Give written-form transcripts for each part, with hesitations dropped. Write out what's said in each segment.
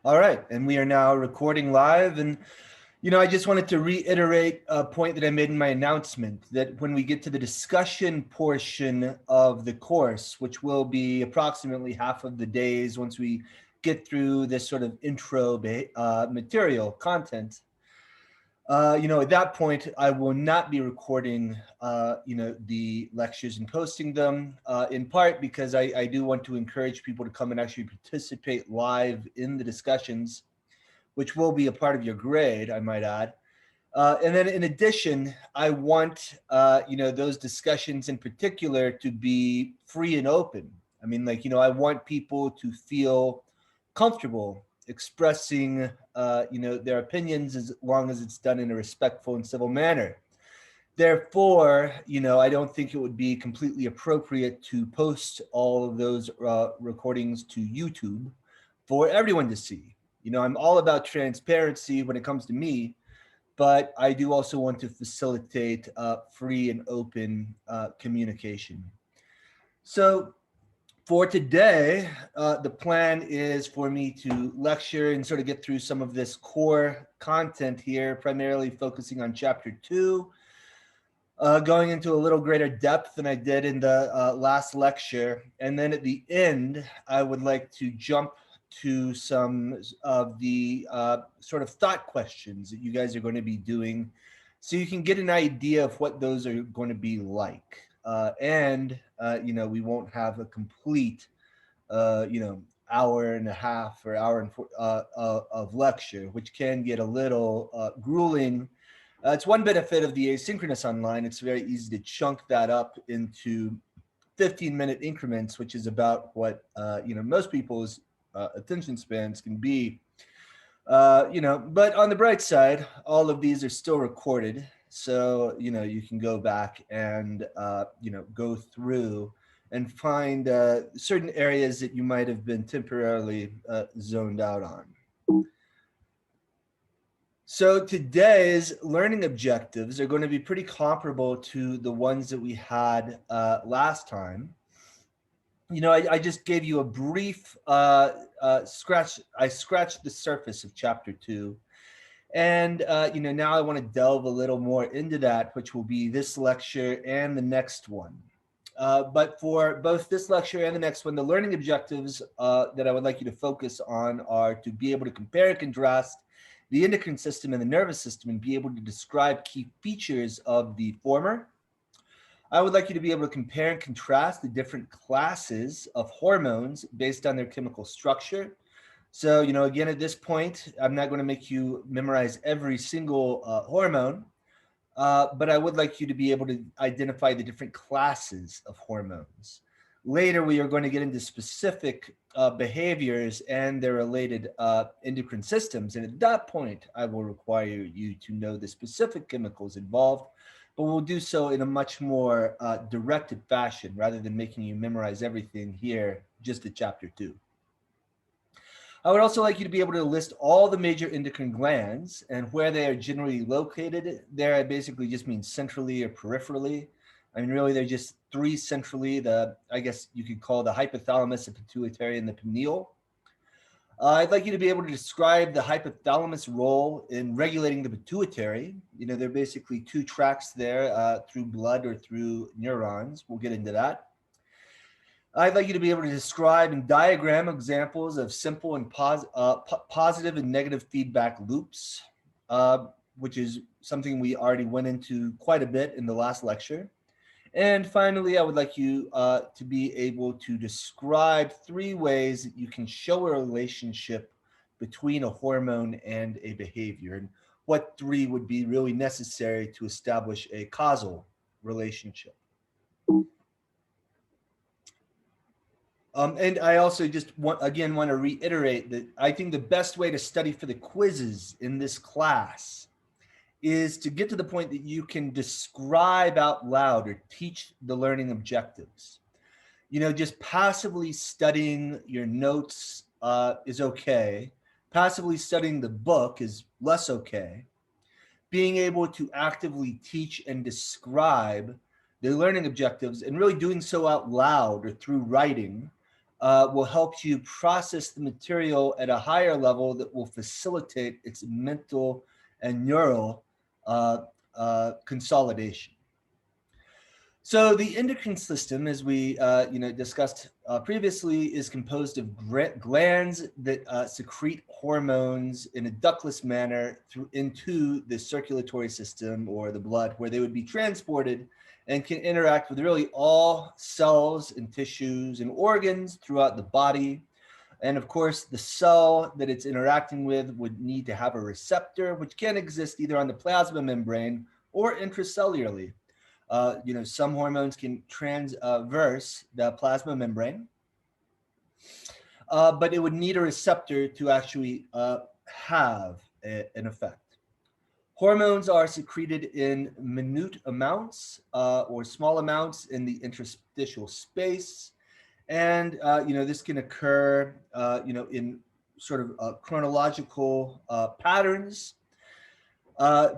All right, and we are now recording live. And, I just wanted to reiterate a point that I made in my announcement that when we get to the discussion portion of the course, which will be approximately half of the days once we get through this sort of intro material content, at that point, I will not be recording, the lectures and posting them, in part because I do want to encourage people to come and actually participate live in the discussions, which will be a part of your grade, I might add. And then in addition, I want, those discussions in particular to be free and open. I mean, I want people to feel comfortable expressing, their opinions as long as it's done in a respectful and civil manner. Therefore, I don't think it would be completely appropriate to post all of those recordings to YouTube for everyone to see. I'm all about transparency when it comes to me, but I do also want to facilitate free and open communication. So for today, the plan is for me to lecture and sort of get through some of this core content here, primarily focusing on chapter 2, going into a little greater depth than I did in the last lecture. And then at the end, I would like to jump to some of the sort of thought questions that you guys are going to be doing so you can get an idea of what those are going to be like. We won't have a complete, hour and a half or hour and of lecture, which can get a little grueling. It's one benefit of the asynchronous online. It's very easy to chunk that up into 15-minute increments, which is about what most people's attention spans can be. But on the bright side, all of these are still recorded, so you can go back and go through and find certain areas that you might have been temporarily zoned out on. So today's learning objectives are going to be pretty comparable to the ones that we had last time. I just gave you a brief scratch. I scratched the surface of chapter 2. And, now I want to delve a little more into that, which will be this lecture and the next one. But for both this lecture and the next one, the learning objectives that I would like you to focus on are to be able to compare and contrast the endocrine system and the nervous system and be able to describe key features of the former. I would like you to be able to compare and contrast the different classes of hormones based on their chemical structure. So, again, at this point, I'm not going to make you memorize every single hormone, but I would like you to be able to identify the different classes of hormones. Later, we are going to get into specific behaviors and their related endocrine systems. And at that point, I will require you to know the specific chemicals involved, but we'll do so in a much more directed fashion rather than making you memorize everything here just at chapter 2. I would also like you to be able to list all the major endocrine glands and where they are generally located. There, I basically just mean centrally or peripherally. I mean, really, they're just 3 centrally. I guess you could call the hypothalamus, the pituitary, and the pineal. I'd like you to be able to describe the hypothalamus role in regulating the pituitary. There are basically 2 tracks there through blood or through neurons. We'll get into that. I'd like you to be able to describe and diagram examples of simple and positive and negative feedback loops, which is something we already went into quite a bit in the last lecture. And finally, I would like you to be able to describe 3 ways that you can show a relationship between a hormone and a behavior, and what 3 would be really necessary to establish a causal relationship. And I also just want to reiterate that I think the best way to study for the quizzes in this class is to get to the point that you can describe out loud or teach the learning objectives. Just passively studying your notes is okay. Passively studying the book is less okay. Being able to actively teach and describe the learning objectives and really doing so out loud or through writing will help you process the material at a higher level that will facilitate its mental and neural consolidation. So the endocrine system, as we discussed previously, is composed of glands that secrete hormones in a ductless manner into the circulatory system or the blood, where they would be transported and can interact with really all cells and tissues and organs throughout the body. And of course, the cell that it's interacting with would need to have a receptor, which can exist either on the plasma membrane or intracellularly. Some hormones can transverse the plasma membrane, but it would need a receptor to actually have an effect. Hormones are secreted in minute amounts or small amounts in the interstitial space. And, this can occur, in sort of chronological patterns,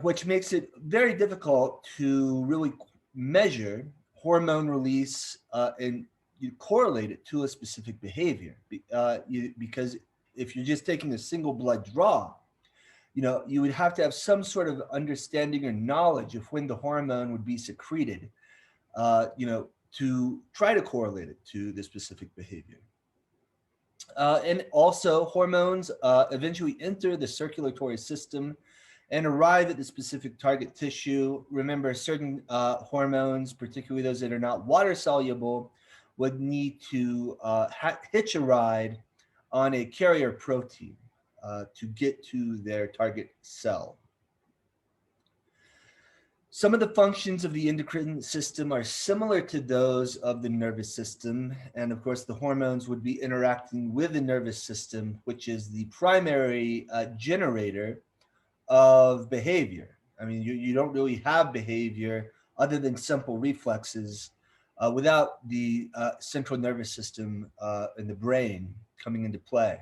which makes it very difficult to really measure hormone release and you correlate it to a specific behavior because if you're just taking a single blood draw, you would have to have some sort of understanding or knowledge of when the hormone would be secreted, to try to correlate it to the specific behavior. And also hormones eventually enter the circulatory system and arrive at the specific target tissue. Remember, certain hormones, particularly those that are not water soluble, would need to hitch a ride on a carrier protein to get to their target cell. Some of the functions of the endocrine system are similar to those of the nervous system. And of course, the hormones would be interacting with the nervous system, which is the primary generator of behavior. I mean, you don't really have behavior other than simple reflexes without the central nervous system in the brain coming into play.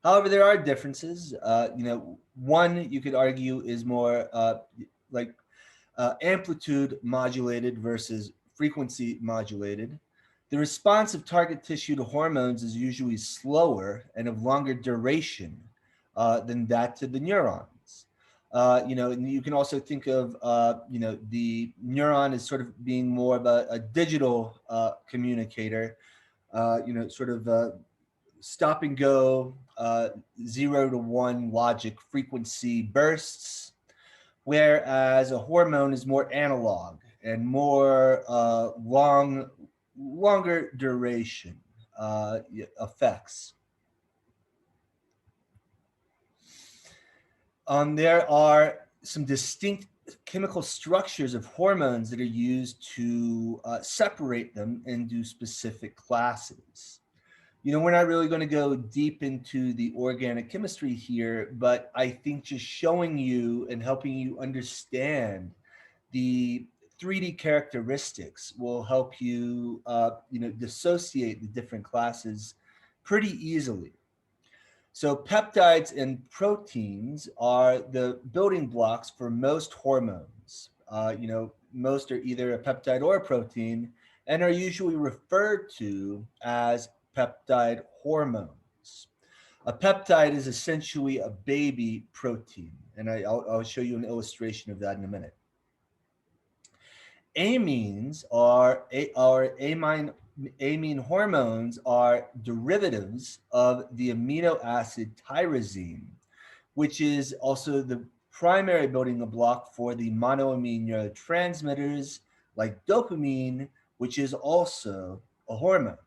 However, there are differences. One you could argue is more amplitude modulated versus frequency modulated. The response of target tissue to hormones is usually slower and of longer duration than that to the neurons. And you can also think of, the neuron as sort of being more of a digital communicator, stop and go, 0 to 1 logic frequency bursts, whereas a hormone is more analog and more longer duration effects. There are some distinct chemical structures of hormones that are used to separate them into specific classes. We're not really going to go deep into the organic chemistry here, but I think just showing you and helping you understand the 3D characteristics will help you, dissociate the different classes pretty easily. So peptides and proteins are the building blocks for most hormones. Most are either a peptide or a protein and are usually referred to as peptide hormones. A peptide is essentially a baby protein, and I'll show you an illustration of that in a minute. Amines amine hormones are derivatives of the amino acid tyrosine, which is also the primary building block for the monoamine neurotransmitters like dopamine, which is also a hormone.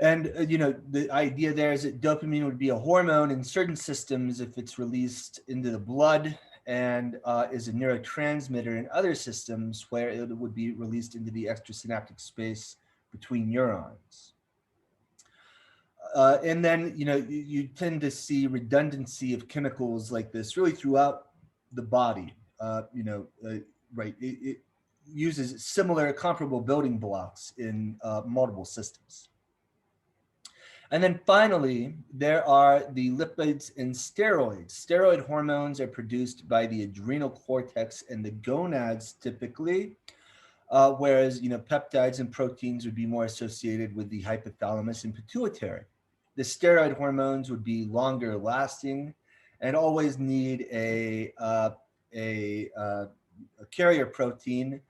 And, the idea there is that dopamine would be a hormone in certain systems if it's released into the blood, and is a neurotransmitter in other systems where it would be released into the extrasynaptic space between neurons. And then, you tend to see redundancy of chemicals like this really throughout the body. Right? It uses similar comparable building blocks in multiple systems. And then finally, there are the lipids and steroids. Steroid hormones are produced by the adrenal cortex and the gonads typically. whereas peptides and proteins would be more associated with the hypothalamus and pituitary. The steroid hormones would be longer lasting and always need a carrier protein,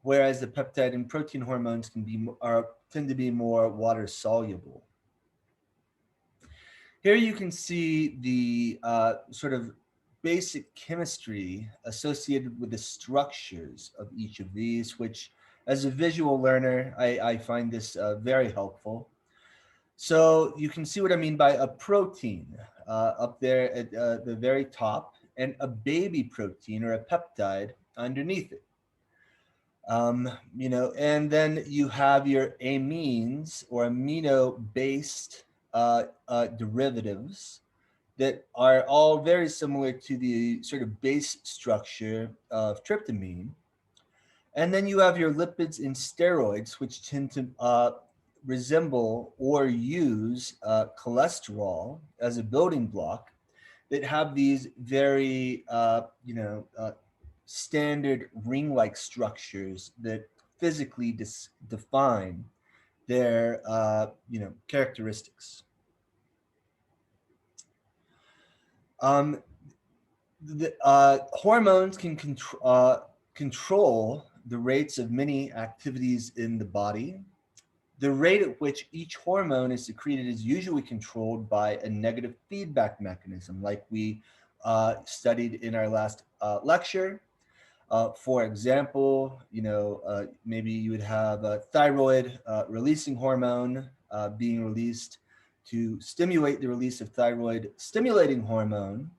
whereas the peptide and protein hormones tend to be more water soluble. Here you can see the sort of basic chemistry associated with the structures of each of these, which as a visual learner, I find this very helpful. So you can see what I mean by a protein up there at the very top, and a baby protein or a peptide underneath it. And then you have your amines or amino-based derivatives that are all very similar to the sort of base structure of tryptamine. And then you have your lipids and steroids, which tend to resemble or use cholesterol as a building block, that have these very, standard ring-like structures that physically define their, characteristics. Hormones can control the rates of many activities in the body. The rate at which each hormone is secreted is usually controlled by a negative feedback mechanism, like we studied in our last lecture. For example, maybe you would have a thyroid releasing hormone being released to stimulate the release of thyroid stimulating hormone,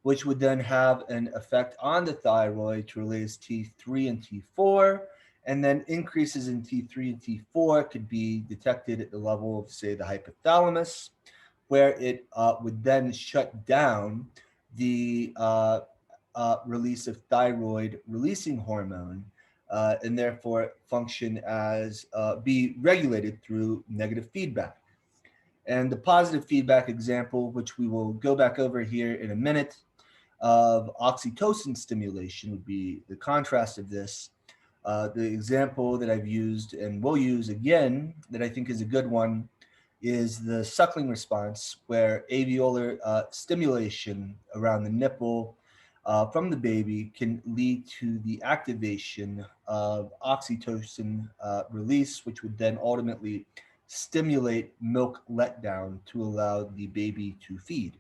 which would then have an effect on the thyroid to release T3 and T4, and then increases in T3 and T4 could be detected at the level of, say, the hypothalamus, where it would then shut down the release of thyroid releasing hormone, and therefore function as be regulated through negative feedback. And the positive feedback example, which we will go back over here in a minute, of oxytocin stimulation would be the contrast of this. The example that I've used and will use again that I think is a good one is the suckling response, where alveolar stimulation around the nipple from the baby can lead to the activation of oxytocin release, which would then ultimately stimulate milk letdown to allow the baby to feed.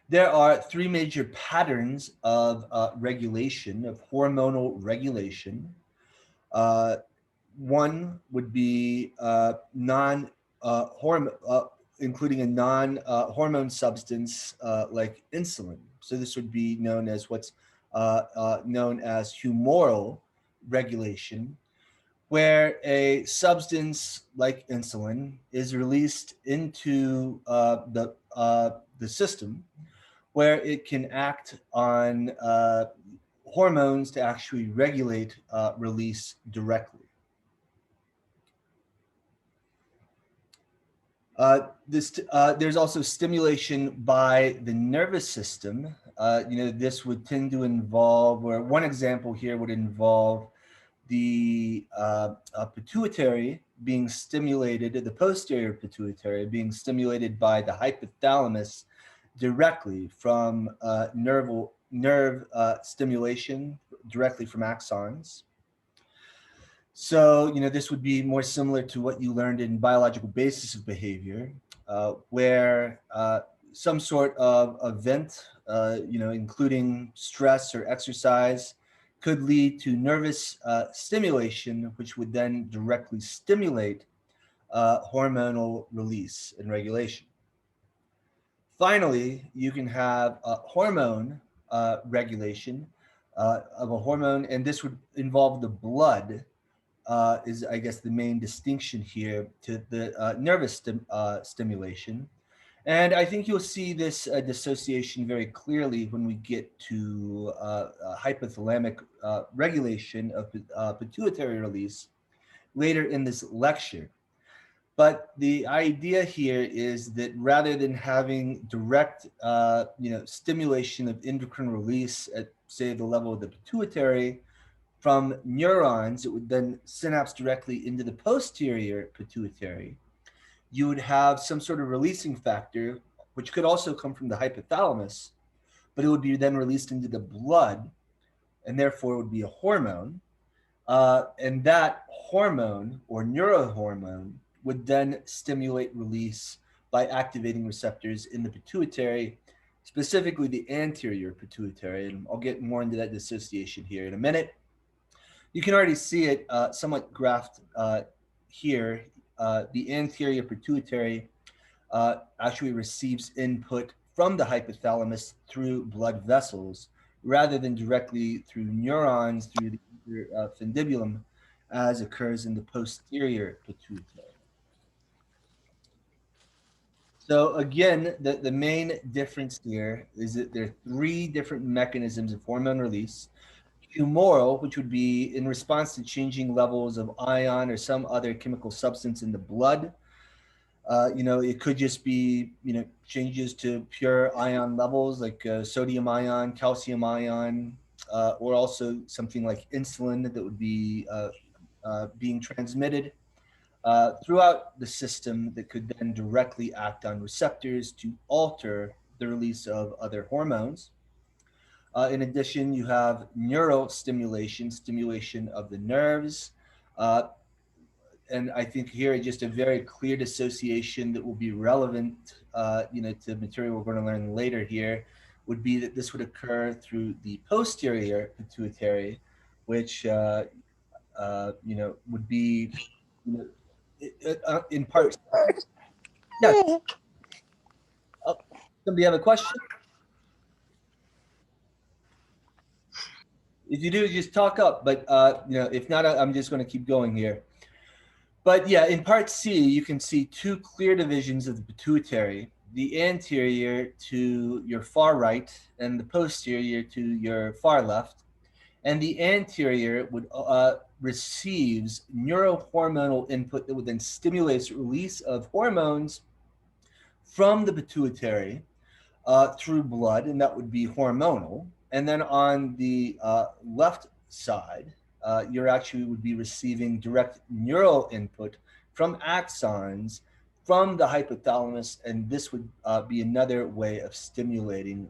There are three major patterns of regulation, of hormonal regulation. One would be including a non-hormone substance like insulin. So this would be known as what's known as humoral regulation, where a substance like insulin is released into the system, where it can act on hormones to actually regulate release directly. There's also stimulation by the nervous system. This would tend to involve, or one example here would involve the pituitary being stimulated, the posterior pituitary being stimulated by the hypothalamus directly from nerve stimulation directly from axons. So, this would be more similar to what you learned in biological basis of behavior, where some sort of event, including stress or exercise, could lead to nervous stimulation, which would then directly stimulate hormonal release and regulation. Finally, you can have hormone regulation of a hormone, and this would involve the blood, is, I guess, the main distinction here to the nervous stimulation. And I think you'll see this dissociation very clearly when we get to hypothalamic regulation of pituitary release later in this lecture. But the idea here is that rather than having direct, stimulation of endocrine release at, say, the level of the pituitary from neurons, it would then synapse directly into the posterior pituitary. You would have some sort of releasing factor, which could also come from the hypothalamus, but it would be then released into the blood, and therefore it would be a hormone. And that hormone or neurohormone would then stimulate release by activating receptors in the pituitary, specifically the anterior pituitary. And I'll get more into that dissociation here in a minute. You can already see it somewhat graphed here. The anterior pituitary actually receives input from the hypothalamus through blood vessels rather than directly through neurons through the fundibulum, as occurs in the posterior pituitary. So again, the main difference here is that there are three different mechanisms of hormone release. Humoral, which would be in response to changing levels of ion or some other chemical substance in the blood. It could just be, changes to pure ion levels like sodium ion, calcium ion, or also something like insulin that would be being transmitted throughout the system that could then directly act on receptors to alter the release of other hormones. In addition, you have neural stimulation of the nerves. Uh, and I think here just a very clear dissociation that will be relevant, to material we're going to learn later here, would be that this would occur through the posterior pituitary, which would be, in part. Yes. Oh, somebody have a question? If you do, just talk up. But if not, I'm just going to keep going here. But yeah, in part C, you can see two clear divisions of the pituitary: the anterior to your far right and the posterior to your far left. And the anterior would receives neurohormonal input that would then stimulate release of hormones from the pituitary through blood, and that would be hormonal. And then on the left side, you're actually would be receiving direct neural input from axons from the hypothalamus, and this would be another way of stimulating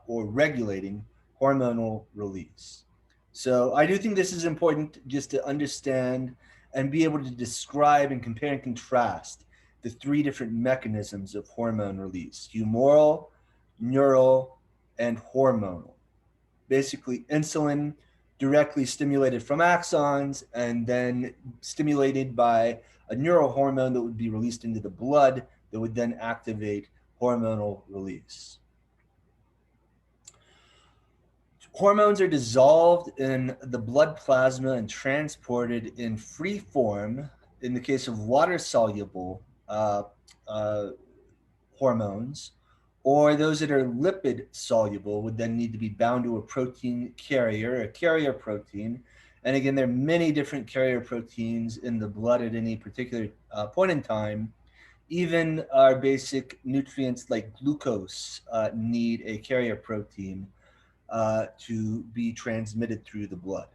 or regulating hormonal release. So I do think this is important just to understand and be able to describe and compare and contrast the three different mechanisms of hormone release: humoral, neural, and hormonal. Basically, insulin directly stimulated from axons and then stimulated by a neurohormone that would be released into the blood that would then activate hormonal release. Hormones are dissolved in the blood plasma and transported in free form, in the case of water-soluble hormones, or those that are lipid soluble would then need to be bound to a protein carrier, a carrier protein. And again, there are many different carrier proteins in the blood at any particular point in time. Even our basic nutrients like glucose need a carrier protein to be transmitted through the blood.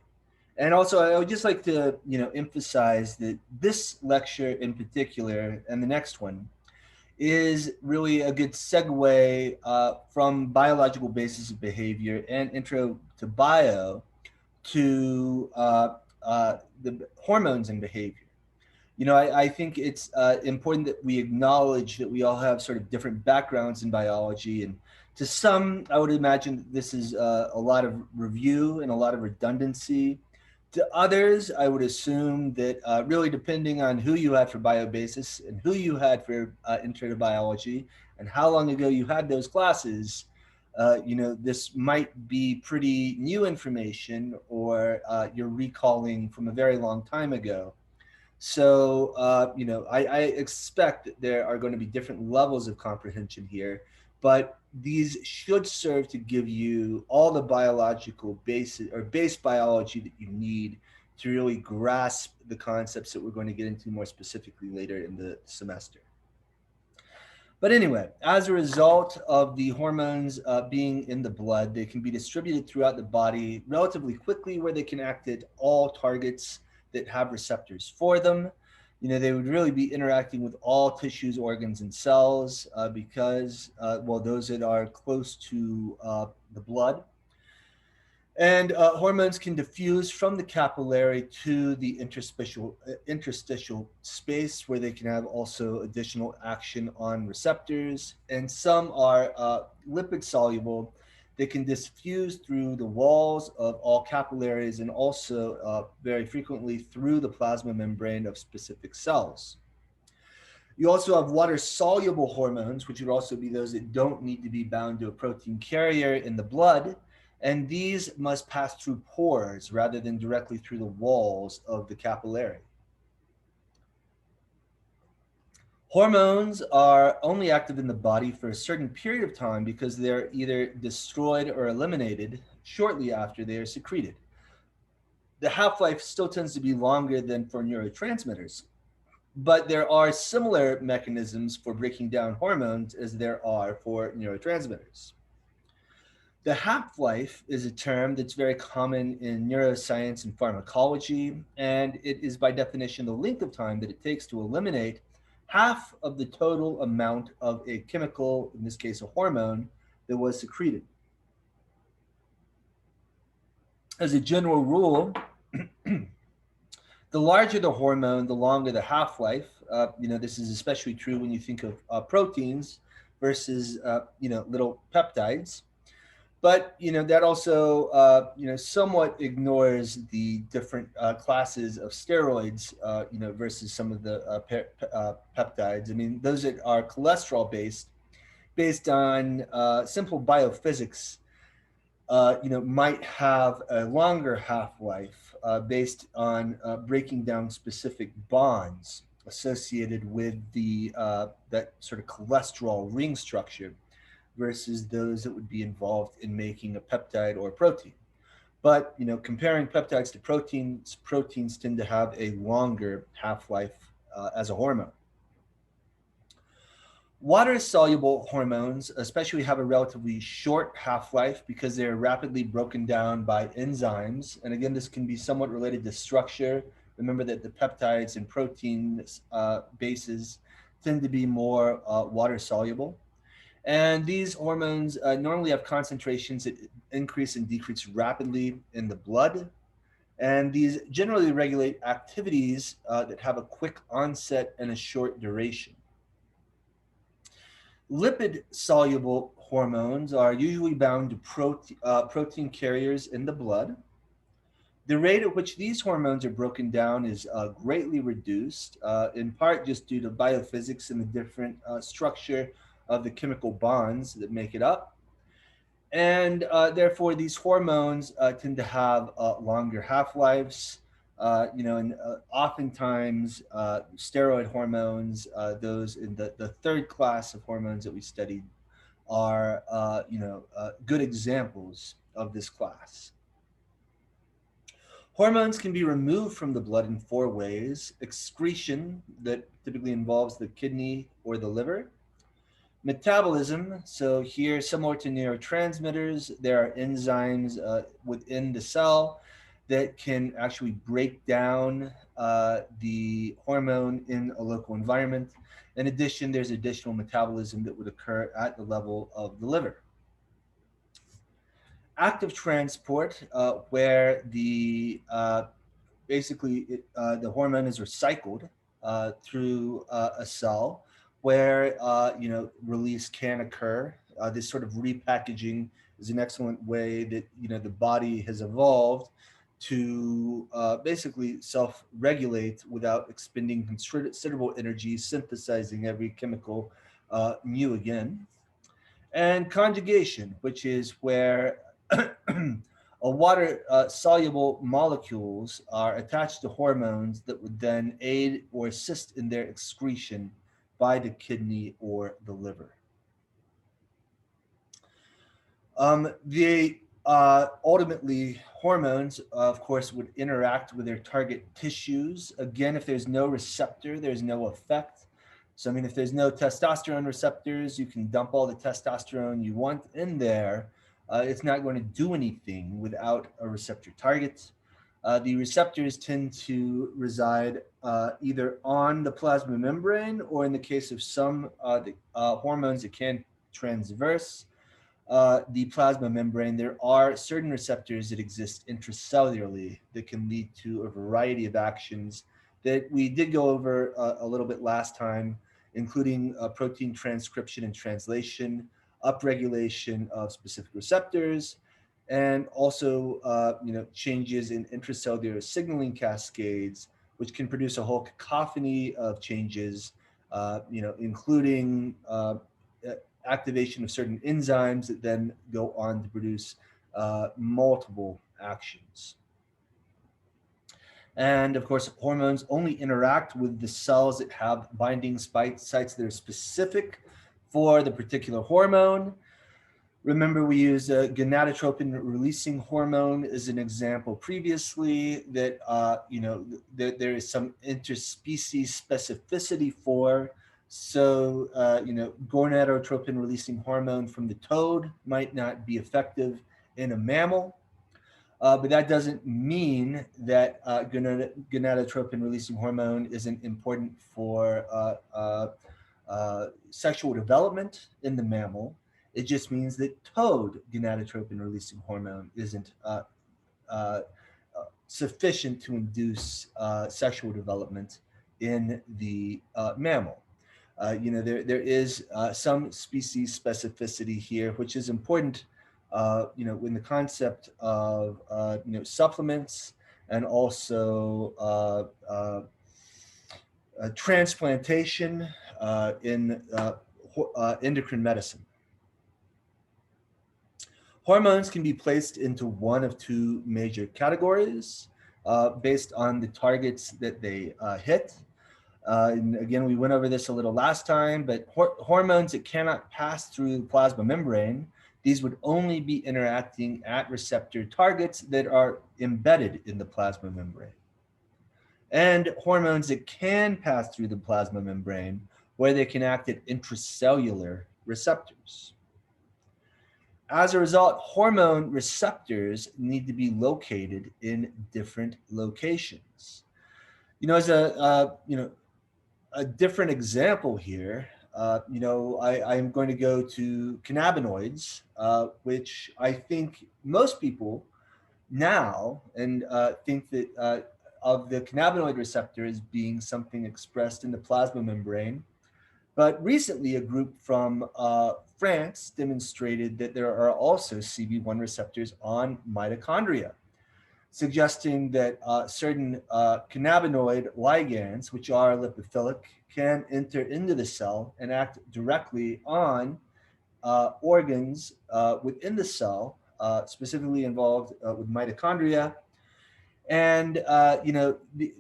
And also, I would just like to, emphasize that this lecture in particular and the next one is really a good segue from biological basis of behavior and intro to bio to the hormones and behavior. I think it's important that we acknowledge that we all have sort of different backgrounds in biology. And to some, I would imagine that this is a lot of review and a lot of redundancy. To others, I would assume that really depending on who you had for biobasis and who you had for intro to biology and how long ago you had those classes, this might be pretty new information, or you're recalling from a very long time ago. So, I expect that there are going to be different levels of comprehension here, but these should serve to give you all the biological basis or base biology that you need to really grasp the concepts that we're going to get into more specifically later in the semester. But anyway, as a result of the hormones being in the blood, they can be distributed throughout the body relatively quickly, where they can act at all targets that have receptors for them. They would really be interacting with all tissues, organs, and cells because, well, those that are close to the blood. And hormones can diffuse from the capillary to the interstitial space, where they can have also additional action on receptors. And some are lipid soluble. They can diffuse through the walls of all capillaries, and also very frequently through the plasma membrane of specific cells. You also have water soluble hormones, which would also be those that don't need to be bound to a protein carrier in the blood. And these must pass through pores rather than directly through the walls of the capillary. Hormones are only active in the body for a certain period of time because they're either destroyed or eliminated shortly after they are secreted. The half-life still tends to be longer than for neurotransmitters, but there are similar mechanisms for breaking down hormones as there are for neurotransmitters. The half-life is a term that's very common in neuroscience and pharmacology, and it is by definition the length of time that it takes to eliminate half of the total amount of a chemical, in this case a hormone, that was secreted. As a general rule, the larger the hormone, the longer the half-life. This is especially true when you think of proteins versus little peptides. But that also somewhat ignores the different classes of steroids versus some of the peptides. I mean, those that are cholesterol based on simple biophysics, might have a longer half-life based on breaking down specific bonds associated with that sort of cholesterol ring structure, versus those that would be involved in making a peptide or a protein. But comparing peptides to proteins tend to have a longer half-life as a hormone. Water-soluble hormones especially have a relatively short half-life because they're rapidly broken down by enzymes. And again, this can be somewhat related to structure. Remember that the peptides and protein bases tend to be more water-soluble. And these hormones normally have concentrations that increase and decrease rapidly in the blood. And these generally regulate activities that have a quick onset and a short duration. Lipid-soluble hormones are usually bound to protein carriers in the blood. The rate at which these hormones are broken down is greatly reduced, in part just due to biophysics and the different structure of the chemical bonds that make it up. And therefore, these hormones tend to have longer half-lives, and oftentimes steroid hormones, those in the third class of hormones that we studied, are good examples of this class. Hormones can be removed from the blood in four ways: excretion, that typically involves the kidney or the liver; metabolism, so here, similar to neurotransmitters, there are enzymes within the cell that can actually break down the hormone in a local environment. In addition, there's additional metabolism that would occur at the level of the liver. Active transport, where the hormone is recycled through a cell, where release can occur. This sort of repackaging is an excellent way that the body has evolved to basically self-regulate without expending considerable energy synthesizing every chemical new again. And conjugation, which is where water soluble molecules are attached to hormones that would then aid or assist in their excretion by the kidney or the liver. Ultimately, hormones, of course, would interact with their target tissues. Again, if there's no receptor, there's no effect. So, I mean, if there's no testosterone receptors, you can dump all the testosterone you want in there. It's not going to do anything without a receptor target. The receptors tend to reside either on the plasma membrane, or in the case of some hormones, it can transverse the plasma membrane. There are certain receptors that exist intracellularly that can lead to a variety of actions that we did go over a little bit last time, including protein transcription and translation, upregulation of specific receptors, and also changes in intracellular signaling cascades, which can produce a whole cacophony of changes, including activation of certain enzymes that then go on to produce multiple actions. And of course, hormones only interact with the cells that have binding sites that are specific for the particular hormone. Remember, we used a gonadotropin releasing hormone as an example previously that, there is some interspecies specificity for. So, gonadotropin releasing hormone from the toad might not be effective in a mammal. But that doesn't mean that gonadotropin releasing hormone isn't important for sexual development in the mammal. It just means that toad gonadotropin releasing hormone isn't sufficient to induce sexual development in the mammal. There is some species specificity here, which is important, in the concept of, supplements, and also transplantation in endocrine medicine. Hormones can be placed into one of two major categories based on the targets that they hit. And again, we went over this a little last time, but hormones that cannot pass through the plasma membrane, these would only be interacting at receptor targets that are embedded in the plasma membrane. And hormones that can pass through the plasma membrane, where they can act at intracellular receptors. As a result, hormone receptors need to be located in different locations. As a different example here, I'm going to go to cannabinoids, which I think most people now and think that of the cannabinoid receptor as being something expressed in the plasma membrane. But recently, a group from France demonstrated that there are also CB1 receptors on mitochondria, suggesting that certain cannabinoid ligands, which are lipophilic, can enter into the cell and act directly on organs within the cell, specifically involved with mitochondria. And,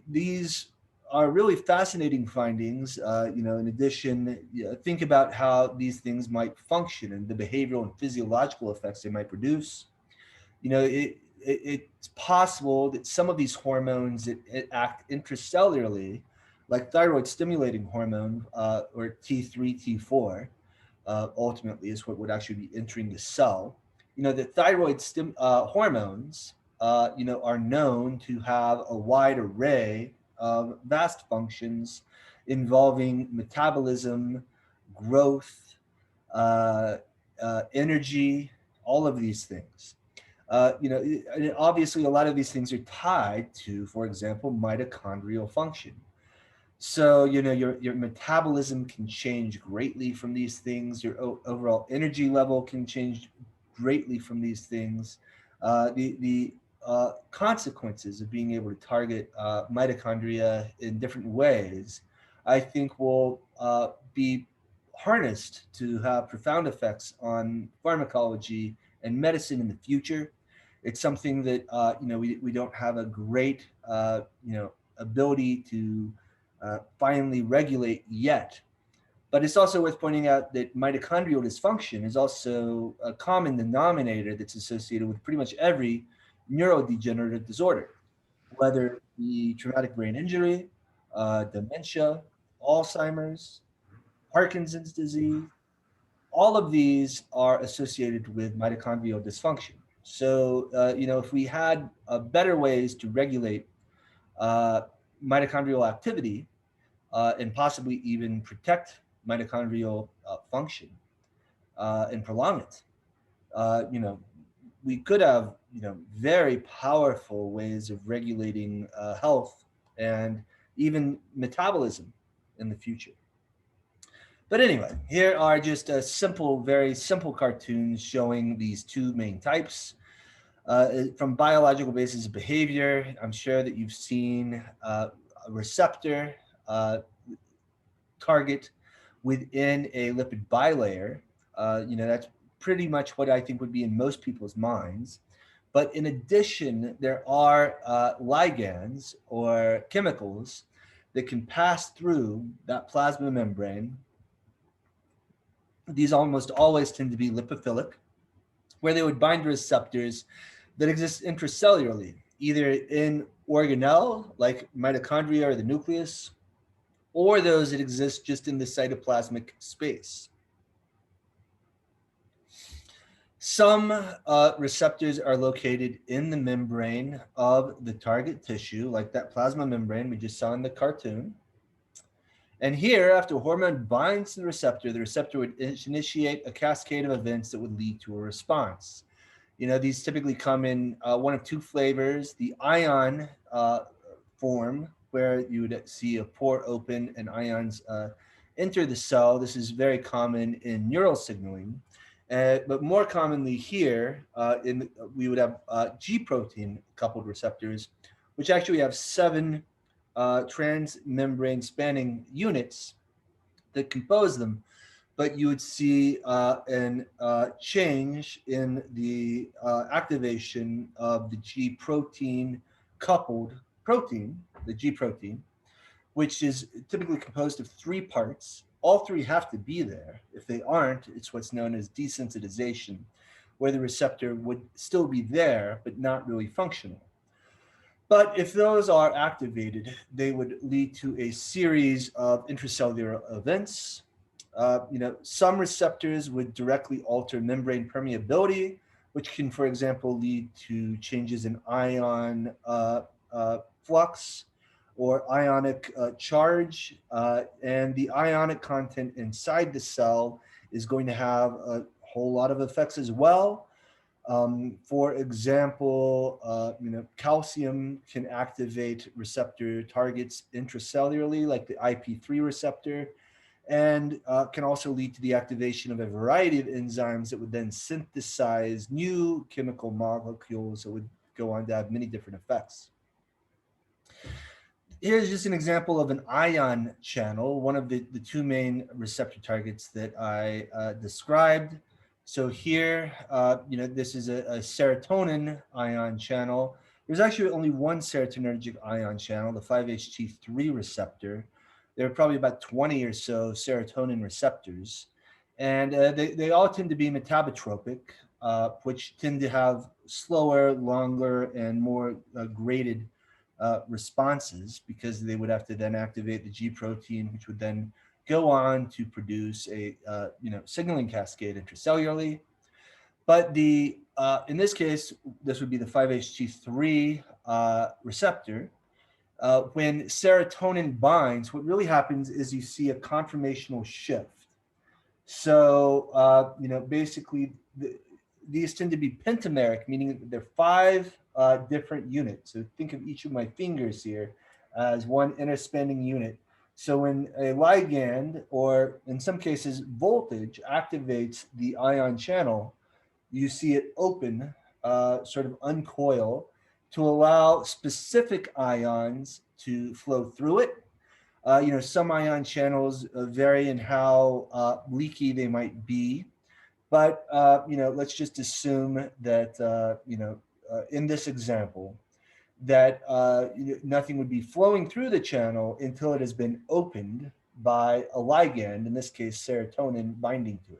these are really fascinating findings. In addition, think about how these things might function and the behavioral and physiological effects they might produce. It's possible that some of these hormones that act intracellularly, like thyroid stimulating hormone or T3, T4, ultimately is what would actually be entering the cell. The thyroid hormones, are known to have a wide array of vast functions involving metabolism, growth, energy, all of these things. Obviously, a lot of these things are tied to, for example, mitochondrial function. So, your metabolism can change greatly from these things. Your overall energy level can change greatly from these things. The consequences of being able to target mitochondria in different ways, I think, will be harnessed to have profound effects on pharmacology and medicine in the future. It's something that we don't have a great ability to finally regulate yet. But it's also worth pointing out that mitochondrial dysfunction is also a common denominator that's associated with pretty much every neurodegenerative disorder, whether it be traumatic brain injury, dementia, Alzheimer's, Parkinson's disease. All of these are associated with mitochondrial dysfunction. So, if we had better ways to regulate uh, mitochondrial activity and possibly even protect mitochondrial function and prolong it, uh, you know, we could have, very powerful ways of regulating health and even metabolism in the future. But anyway, here are just a simple, very simple cartoons showing these two main types. From biological basis of behavior, I'm sure that you've seen a receptor uh, target within a lipid bilayer. That's pretty much what I think would be in most people's minds. But in addition, there are ligands or chemicals that can pass through that plasma membrane. These almost always tend to be lipophilic, where they would bind to receptors that exist intracellularly, either in organelle, like mitochondria or the nucleus, or those that exist just in the cytoplasmic space. Some receptors are located in the membrane of the target tissue, like that plasma membrane we just saw in the cartoon. And here, after a hormone binds to the receptor would initiate a cascade of events that would lead to a response. These typically come in one of two flavors: the ion form, where you would see a pore open and ions enter the cell. This is very common in neural signaling. But more commonly here, we would have G protein coupled receptors, which actually have 7 transmembrane spanning units that compose them. But you would see an change in the activation of the G protein coupled protein, the G protein, which is typically composed of 3 parts. All 3 have to be there. If they aren't, it's what's known as desensitization, where the receptor would still be there, but not really functional. But if those are activated, they would lead to a series of intracellular events. Some receptors would directly alter membrane permeability, which can, for example, lead to changes in ion flux or ionic charge. And the ionic content inside the cell is going to have a whole lot of effects as well. For example, calcium can activate receptor targets intracellularly, like the IP3 receptor, and can also lead to the activation of a variety of enzymes that would then synthesize new chemical molecules that would go on to have many different effects. Here's just an example of an ion channel, one of the 2 main receptor targets that I described. So here, this is a serotonin ion channel. There's actually only one serotonergic ion channel, the 5-HT3 receptor. There are probably about 20 or so serotonin receptors. And they all tend to be metabotropic, which tend to have slower, longer, and more graded responses, because they would have to then activate the G protein, which would then go on to produce a signaling cascade intracellularly. But in this case, this would be the 5-HT3 receptor. When serotonin binds, what really happens is you see a conformational shift. So basically, these tend to be pentameric, meaning that they're 5 different units. So think of each of my fingers here as one interspanning unit. So when a ligand, or in some cases voltage, activates the ion channel, you see it open, sort of uncoil, to allow specific ions to flow through it. Some ion channels vary in how leaky they might be. But, let's just assume that, in this example, that nothing would be flowing through the channel until it has been opened by a ligand, in this case, serotonin, binding to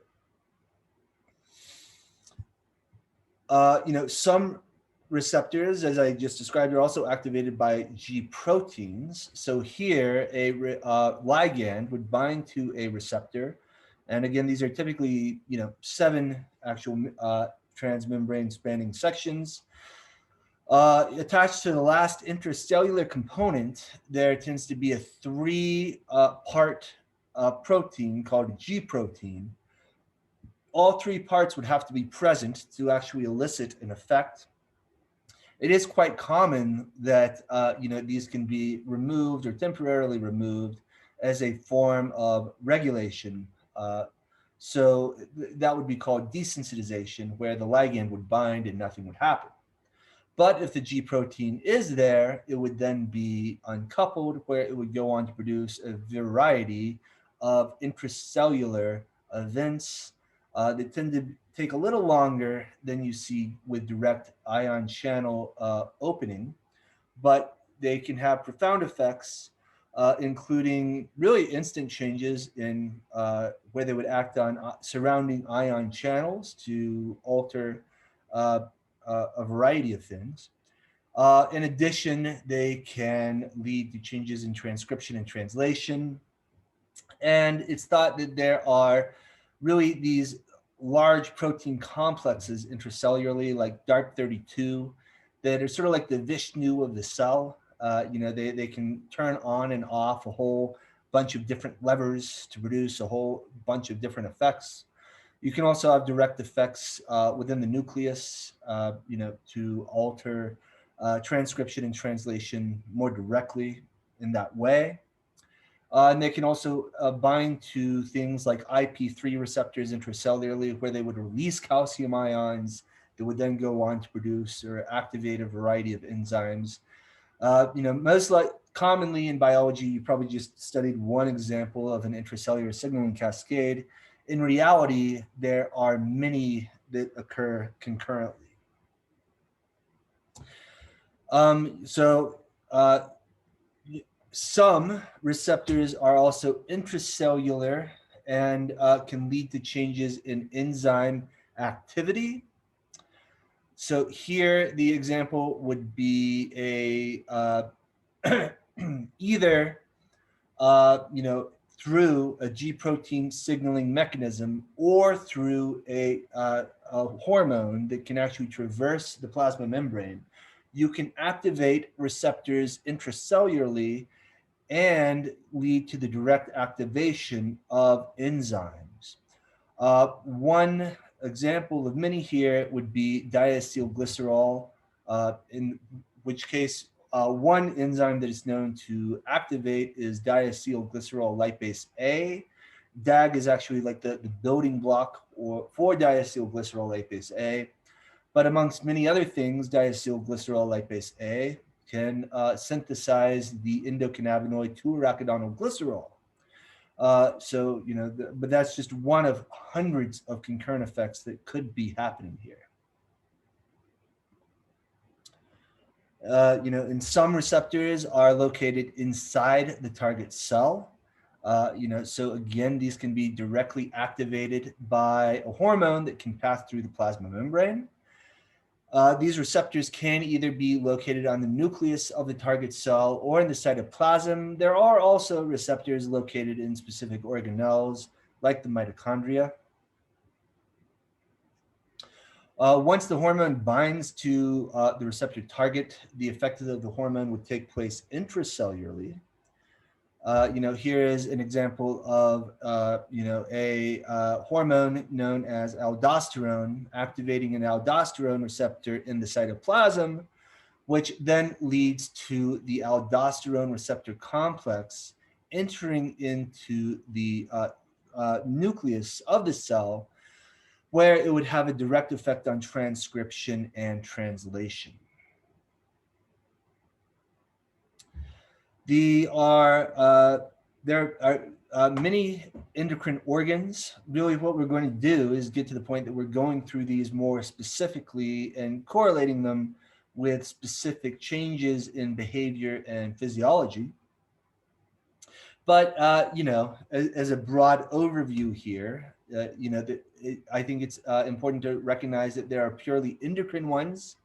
it. Some receptors, as I just described, are also activated by G proteins. So here, a ligand would bind to a receptor, and again, these are typically 7 actual transmembrane spanning sections. Attached to the last intracellular component, there tends to be a 3-part protein called a G protein. All 3 parts would have to be present to actually elicit an effect. It is quite common that these can be removed or temporarily removed as a form of regulation. So that would be called desensitization, where the ligand would bind and nothing would happen. But if the G protein is there, it would then be uncoupled, where it would go on to produce a variety of intracellular events that tend to take a little longer than you see with direct ion channel opening, but they can have profound effects, including really instant changes in where they would act on surrounding ion channels to alter a variety of things. In addition, they can lead to changes in transcription and translation. And it's thought that there are really these large protein complexes intracellularly, like DART32, that are sort of like the Vishnu of the cell. They can turn on and off a whole bunch of different levers to produce a whole bunch of different effects. You can also have direct effects within the nucleus, to alter transcription and translation more directly in that way. And they can also bind to things like IP3 receptors intracellularly, where they would release calcium ions that would then go on to produce or activate a variety of enzymes. Commonly in biology, you probably just studied one example of an intracellular signaling cascade. In reality, there are many that occur concurrently. Some receptors are also intracellular and can lead to changes in enzyme activity. So here, the example would be either through a G protein signaling mechanism or through a hormone that can actually traverse the plasma membrane. You can activate receptors intracellularly and lead to the direct activation of enzymes. One example of many here would be diacylglycerol, in which case one enzyme that is known to activate is diacylglycerol lipase A. DAG is actually like the building block for diacylglycerol lipase A. But amongst many other things, diacylglycerol lipase A can synthesize the endocannabinoid 2-arachidonoglycerol. But that's just one of hundreds of concurrent effects that could be happening here. And some receptors are located inside the target cell. So again, these can be directly activated by a hormone that can pass through the plasma membrane. These receptors can either be located on the nucleus of the target cell or in the cytoplasm. There are also receptors located in specific organelles, like the mitochondria. Once the hormone binds to the receptor target, the effect of the hormone would take place intracellularly. Here is an example of, a hormone known as aldosterone, activating an aldosterone receptor in the cytoplasm, which then leads to the aldosterone receptor complex entering into the nucleus of the cell, where it would have a direct effect on transcription and translation. There are many endocrine organs. Really what we're going to do is get to the point that we're going through these more specifically and correlating them with specific changes in behavior and physiology. But, as a broad overview here, I think it's important to recognize that there are purely endocrine ones.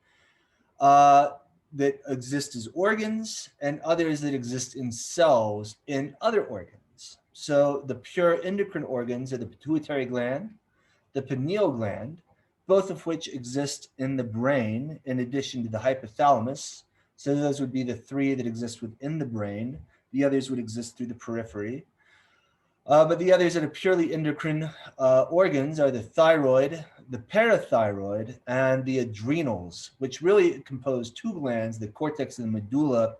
that exist as organs and others that exist in cells in other organs. So the pure endocrine organs are the pituitary gland, the pineal gland, both of which exist in the brain in addition to the hypothalamus. So those would be the three that exist within the brain. The others would exist through the periphery. But the others that are purely endocrine organs are the thyroid, the parathyroid, and the adrenals, which really compose two glands, the cortex and the medulla,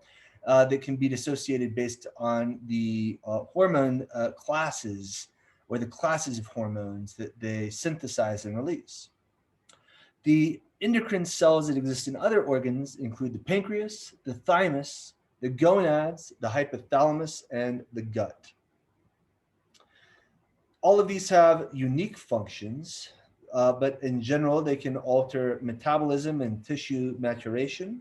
that can be dissociated based on the hormone classes or the classes of hormones that they synthesize and release. The endocrine cells that exist in other organs include the pancreas, the thymus, the gonads, the hypothalamus, and the gut. All of these have unique functions, but in general, they can alter metabolism and tissue maturation,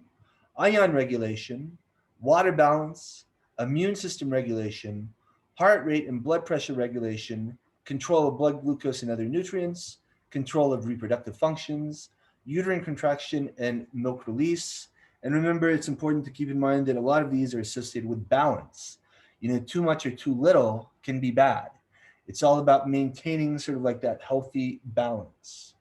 ion regulation, water balance, immune system regulation, heart rate and blood pressure regulation, control of blood glucose and other nutrients, control of reproductive functions, uterine contraction and milk release. And remember, it's important to keep in mind that a lot of these are associated with balance. Too much or too little can be bad. It's all about maintaining sort of like that healthy balance.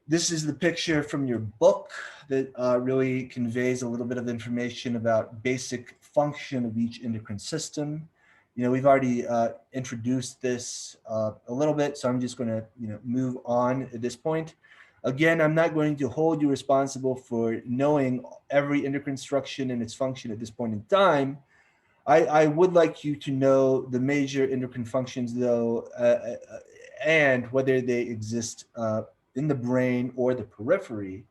This is the picture from your book that really conveys a little bit of information about basic function of each endocrine system. We've already introduced this a little bit, so I'm just going to move on at this point. Again, I'm not going to hold you responsible for knowing every endocrine structure and its function at this point in time. I would like you to know the major endocrine functions, though, and whether they exist in the brain or the periphery.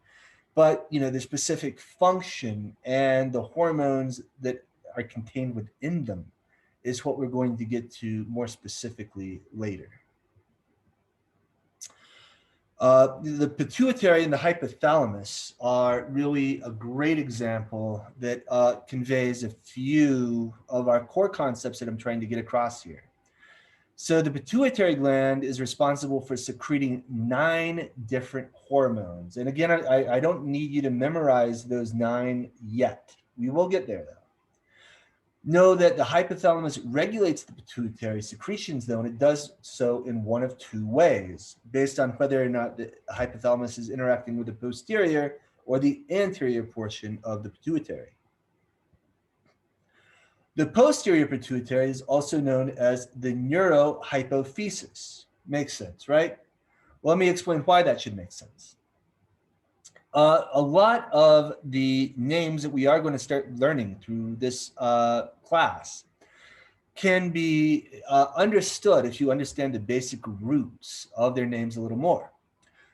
But the specific function and the hormones that are contained within them is what we're going to get to more specifically later. The pituitary and the hypothalamus are really a great example that conveys a few of our core concepts that I'm trying to get across here. So the pituitary gland is responsible for secreting 9 different hormones. And again, I don't need you to memorize those 9 yet. We will get there, though. Know that the hypothalamus regulates the pituitary secretions, though, and it does so in one of 2 ways, based on whether or not the hypothalamus is interacting with the posterior or the anterior portion of the pituitary. The posterior pituitary is also known as the neurohypophysis. Makes sense, right? Well, let me explain why that should make sense. A lot of the names that we are going to start learning through this class can be understood if you understand the basic roots of their names a little more.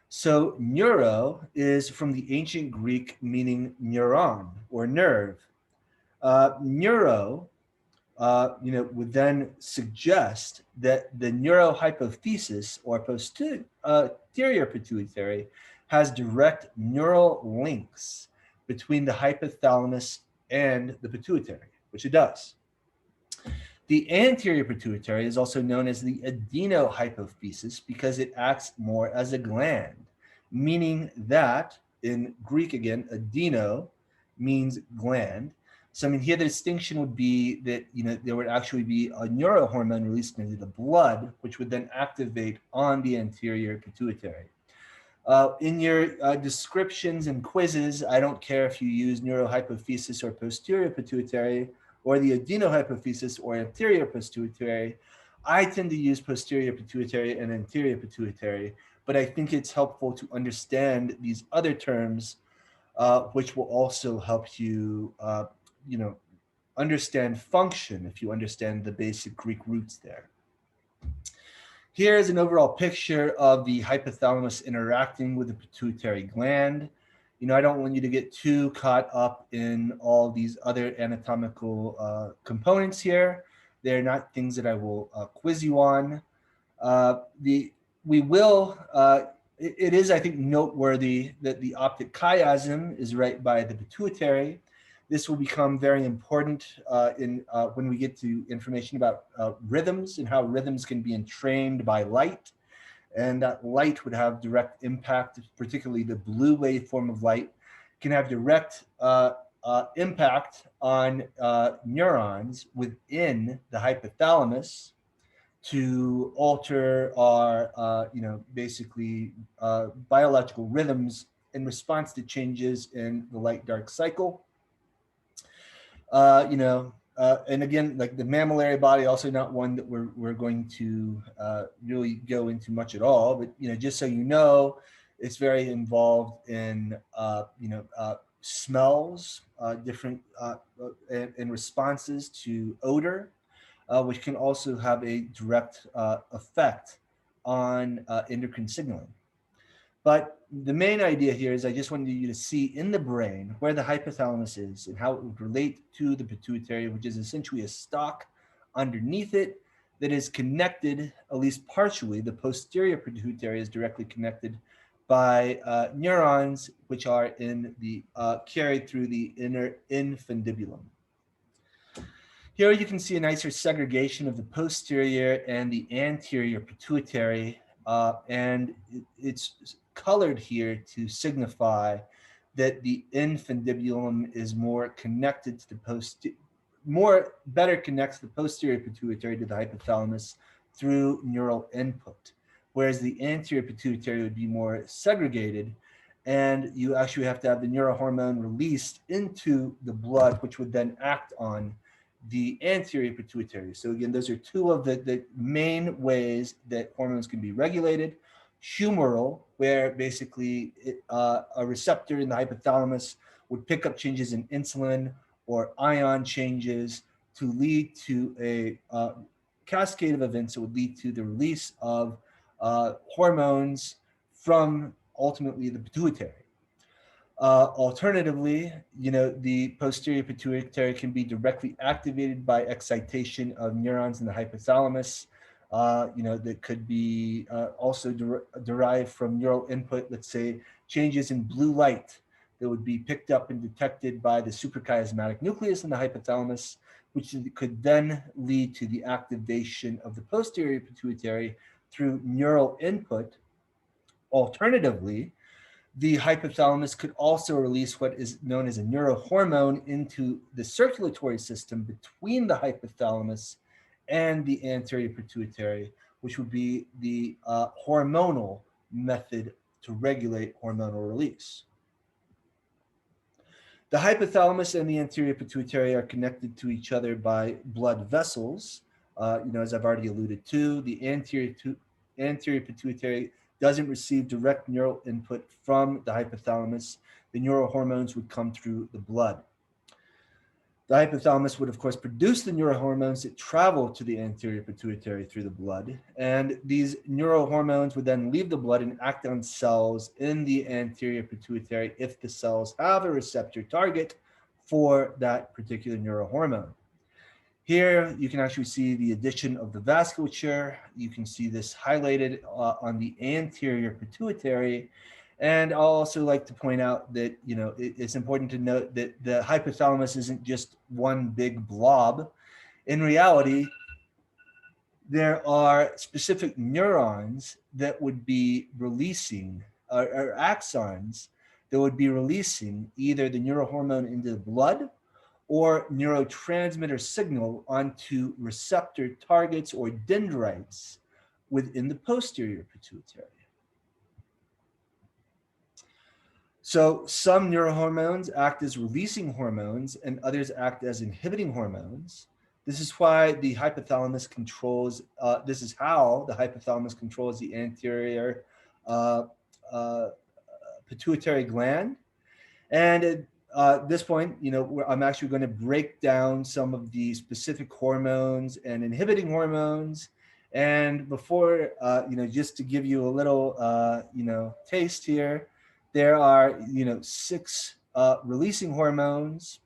So neuro is from the ancient Greek meaning neuron or nerve. Neuro would then suggest that the neurohypophysis or posterior pituitary has direct neural links between the hypothalamus and the pituitary, which it does. The anterior pituitary is also known as the adenohypophysis because it acts more as a gland, meaning that in Greek again, adeno means gland. So here the distinction would be that there would actually be a neurohormone released into the blood, which would then activate on the anterior pituitary. In your descriptions and quizzes, I don't care if you use neurohypophysis or posterior pituitary or the adenohypophysis or anterior pituitary. I tend to use posterior pituitary and anterior pituitary, but I think it's helpful to understand these other terms, which will also help you, understand function if you understand the basic Greek roots there. Here's an overall picture of the hypothalamus interacting with the pituitary gland. I don't want you to get too caught up in all these other anatomical components here. They're not things that I will quiz you on. It is, I think, noteworthy that the optic chiasm is right by the pituitary. This will become very important when we get to information about rhythms and how rhythms can be entrained by light. And that light would have direct impact, particularly the blue waveform of light, can have direct impact on neurons within the hypothalamus to alter our, basically biological rhythms in response to changes in the light-dark cycle. And again, like the mammillary body, also not one that we're going to really go into much at all. But just so you know, it's very involved in smells, different and responses to odor, which can also have a direct effect on endocrine signaling. But the main idea here is I just wanted you to see in the brain where the hypothalamus is and how it would relate to the pituitary, which is essentially a stalk underneath it that is connected, at least partially. The posterior pituitary is directly connected by neurons, which are carried through the inner infundibulum. Here you can see a nicer segregation of the posterior and the anterior pituitary, and it's colored here to signify that the infundibulum is more connected to the better connects the posterior pituitary to the hypothalamus through neural input, whereas the anterior pituitary would be more segregated, and you actually have to have the neurohormone released into the blood, which would then act on the anterior pituitary. So again, those are two of the main ways that hormones can be regulated. Humoral, where basically a receptor in the hypothalamus would pick up changes in insulin or ion changes to lead to a cascade of events that would lead to the release of hormones from ultimately the pituitary. Alternatively, the posterior pituitary can be directly activated by excitation of neurons in the hypothalamus. That could be also derived from neural input, let's say changes in blue light that would be picked up and detected by the suprachiasmatic nucleus in the hypothalamus, which could then lead to the activation of the posterior pituitary through neural input. Alternatively, the hypothalamus could also release what is known as a neurohormone into the circulatory system between the hypothalamus and the anterior pituitary, which would be the hormonal method to regulate hormonal release. The hypothalamus and the anterior pituitary are connected to each other by blood vessels. As I've already alluded to, the anterior pituitary doesn't receive direct neural input from the hypothalamus. The neurohormones would come through the blood. The hypothalamus would, of course, produce the neurohormones that travel to the anterior pituitary through the blood. And these neurohormones would then leave the blood and act on cells in the anterior pituitary if the cells have a receptor target for that particular neurohormone. Here, you can actually see the addition of the vasculature. You can see this highlighted on the anterior pituitary. And I'll also like to point out that, it's important to note that the hypothalamus isn't just one big blob. In reality, there are specific neurons that would be releasing, or axons that would be releasing either the neurohormone into the blood or neurotransmitter signal onto receptor targets or dendrites within the posterior pituitary. So some neurohormones act as releasing hormones and others act as inhibiting hormones. This is why the hypothalamus controls, this is how the hypothalamus controls the anterior pituitary gland. And at this point, I'm actually going to break down some of the specific hormones and inhibiting hormones. And before, just to give you a little, taste here, there are, 6 releasing hormones,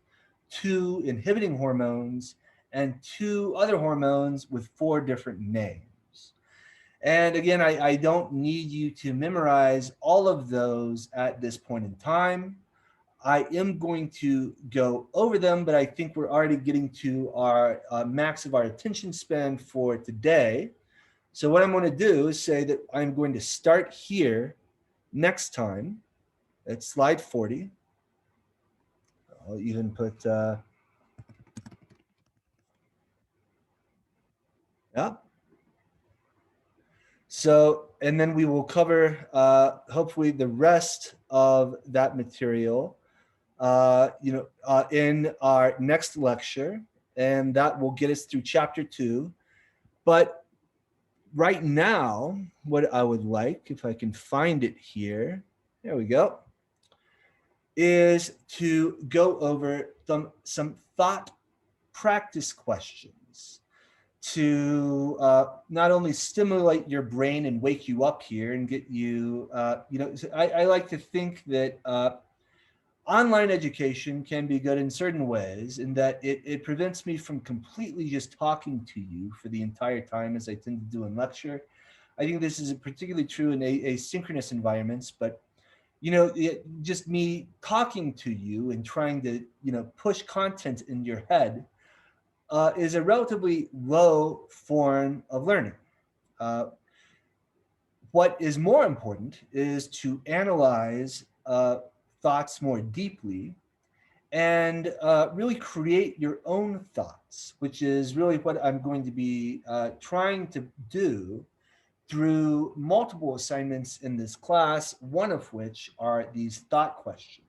2 inhibiting hormones, and 2 other hormones with 4 different names. And again, I don't need you to memorize all of those at this point in time. I am going to go over them, but I think we're already getting to our max of our attention span for today. So what I'm going to do is say that I'm going to start here next time at slide 40. I'll even put, yeah. So, and then we will cover hopefully the rest of that material, in our next lecture, and that will get us through chapter 2. But right now, what I would like, if I can find it here, there we go, is to go over some thought practice questions to not only stimulate your brain and wake you up here and get you, I like to think that online education can be good in certain ways in that it prevents me from completely just talking to you for the entire time as I tend to do in lecture. I think this is particularly true in asynchronous environments, but just me talking to you and trying to, push content in your head is a relatively low form of learning. Uh, what is more important is to analyze thoughts more deeply and really create your own thoughts, which is really what I'm going to be trying to do through multiple assignments in this class, one of which are these thought questions.